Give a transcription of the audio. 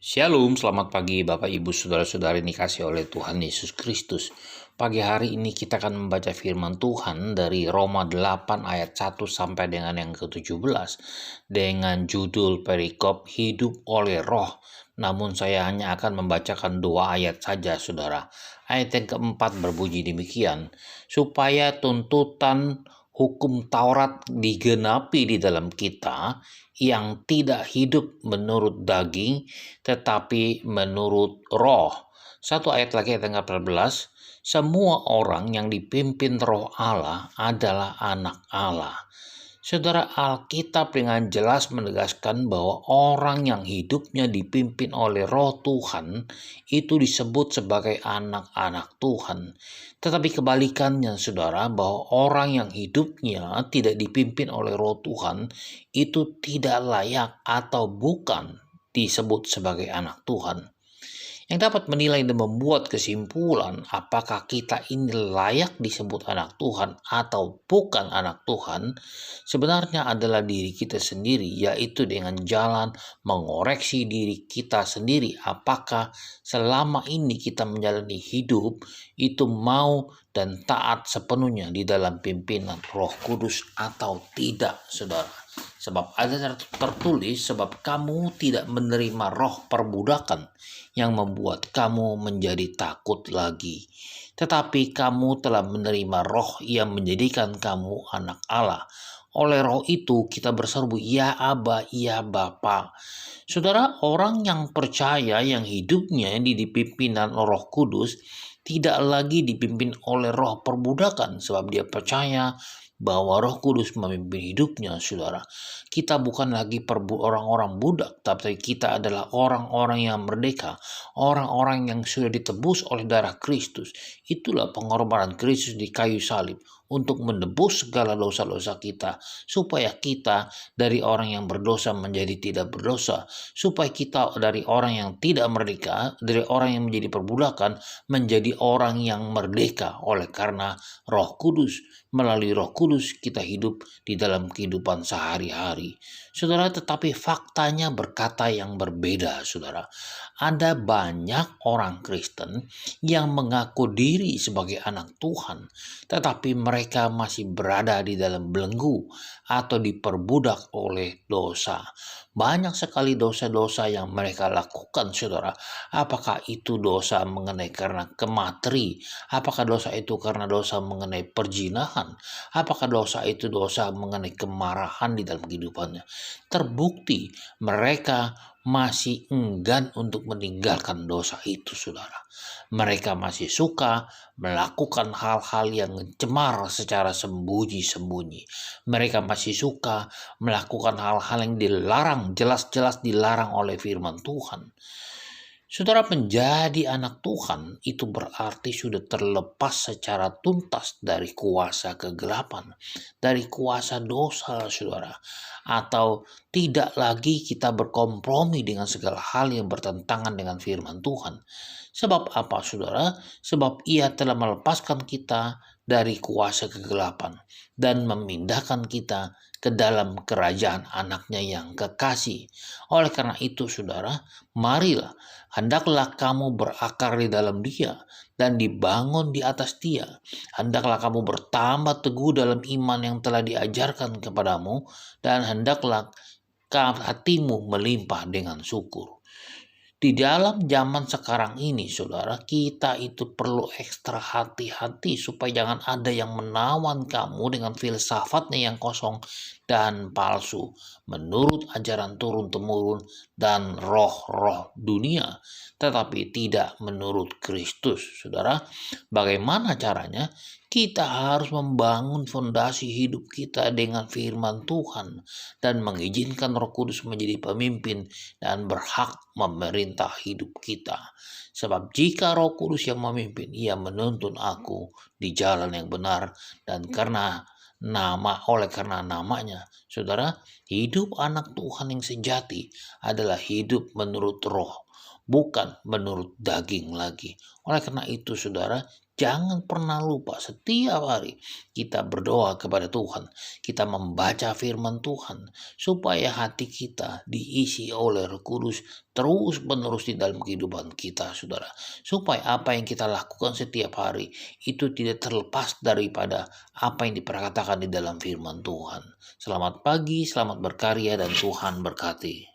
Shalom, selamat pagi Bapak Ibu Saudara-saudari dikasih oleh Tuhan Yesus Kristus. Pagi hari ini kita akan membaca firman Tuhan dari Roma 8 ayat 1 sampai dengan yang ke-17 dengan judul perikop hidup oleh roh. Namun saya hanya akan membacakan 2 ayat saja saudara. Ayat yang keempat berbunyi demikian, supaya tuntutan hukum Taurat digenapi di dalam kita yang tidak hidup menurut daging tetapi menurut roh. Satu ayat lagi ayat 14, semua orang yang dipimpin roh Allah adalah anak Allah. Saudara, Alkitab dengan jelas menegaskan bahwa orang yang hidupnya dipimpin oleh roh Tuhan itu disebut sebagai anak-anak Tuhan. Tetapi kebalikannya saudara, bahwa orang yang hidupnya tidak dipimpin oleh roh Tuhan itu tidak layak atau bukan disebut sebagai anak Tuhan. Yang dapat menilai dan membuat kesimpulan apakah kita ini layak disebut anak Tuhan atau bukan anak Tuhan sebenarnya adalah diri kita sendiri, yaitu dengan jalan mengoreksi diri kita sendiri apakah selama ini kita menjalani hidup itu mau dan taat sepenuhnya di dalam pimpinan Roh Kudus atau tidak, saudara. Sebab ada tertulis, sebab kamu tidak menerima roh perbudakan yang membuat kamu menjadi takut lagi. Tetapi kamu telah menerima roh yang menjadikan kamu anak Allah. Oleh roh itu kita berseru, ya Aba, ya Bapa. Saudara, orang yang percaya yang hidupnya dipimpinan Roh Kudus tidak lagi dipimpin oleh roh perbudakan sebab dia percaya bahwa Roh Kudus memimpin hidupnya, saudara. Kita bukan lagi orang-orang budak, tapi kita adalah orang-orang yang merdeka, orang-orang yang sudah ditebus oleh darah Kristus. Itulah pengorbanan Kristus di kayu salib untuk menebus segala dosa-dosa kita, supaya kita dari orang yang berdosa menjadi tidak berdosa, supaya kita dari orang yang tidak merdeka, dari orang yang menjadi perbudakan, menjadi orang yang merdeka oleh karena Roh Kudus. Melalui Roh Kudus kita hidup di dalam kehidupan sehari-hari. Saudara, tetapi faktanya berkata yang berbeda, saudara. Ada banyak orang Kristen yang mengaku diri sebagai anak Tuhan, tetapi mereka masih berada di dalam belenggu atau diperbudak oleh dosa. Banyak sekali dosa-dosa yang mereka lakukan, saudara. Apakah itu dosa mengenai karena kematri? Apakah dosa itu karena dosa mengenai perzinahan? Apakah dosa itu dosa mengenai kemarahan di dalam kehidupannya? Terbukti mereka masih enggan untuk meninggalkan dosa itu, saudara. Mereka masih suka melakukan hal-hal yang cemar secara sembunyi-sembunyi. Mereka masih suka melakukan hal-hal yang dilarang, jelas-jelas dilarang oleh firman Tuhan. Saudara, menjadi anak Tuhan itu berarti sudah terlepas secara tuntas dari kuasa kegelapan, dari kuasa dosa, saudara. Atau tidak lagi kita berkompromi dengan segala hal yang bertentangan dengan firman Tuhan. Sebab apa, saudara? Sebab ia telah melepaskan kita dari kuasa kegelapan dan memindahkan kita ke dalam kerajaan anaknya yang kekasih. Oleh karena itu, saudara, marilah, hendaklah kamu berakar di dalam dia dan dibangun di atas dia. Hendaklah kamu bertambah teguh dalam iman yang telah diajarkan kepadamu, dan hendaklah hatimu melimpah dengan syukur. Di dalam zaman sekarang ini, saudara, kita itu perlu ekstra hati-hati supaya jangan ada yang menawan kamu dengan filsafatnya yang kosong dan palsu, menurut ajaran turun-temurun dan roh-roh dunia, tetapi tidak menurut Kristus, saudara. Bagaimana caranya? Kita harus membangun fondasi hidup kita dengan firman Tuhan dan mengizinkan Roh Kudus menjadi pemimpin dan berhak memerintah hidup kita. Sebab jika Roh Kudus yang memimpin, ia menuntun aku di jalan yang benar, dan oleh karena namanya, saudara, hidup anak Tuhan yang sejati adalah hidup menurut roh, bukan menurut daging lagi. Oleh karena itu saudara, jangan pernah lupa setiap hari kita berdoa kepada Tuhan, kita membaca firman Tuhan, supaya hati kita diisi oleh Roh Kudus terus menerus di dalam kehidupan kita saudara. Supaya apa yang kita lakukan setiap hari itu tidak terlepas daripada apa yang diperkatakan di dalam firman Tuhan. Selamat pagi, selamat berkarya dan Tuhan berkati.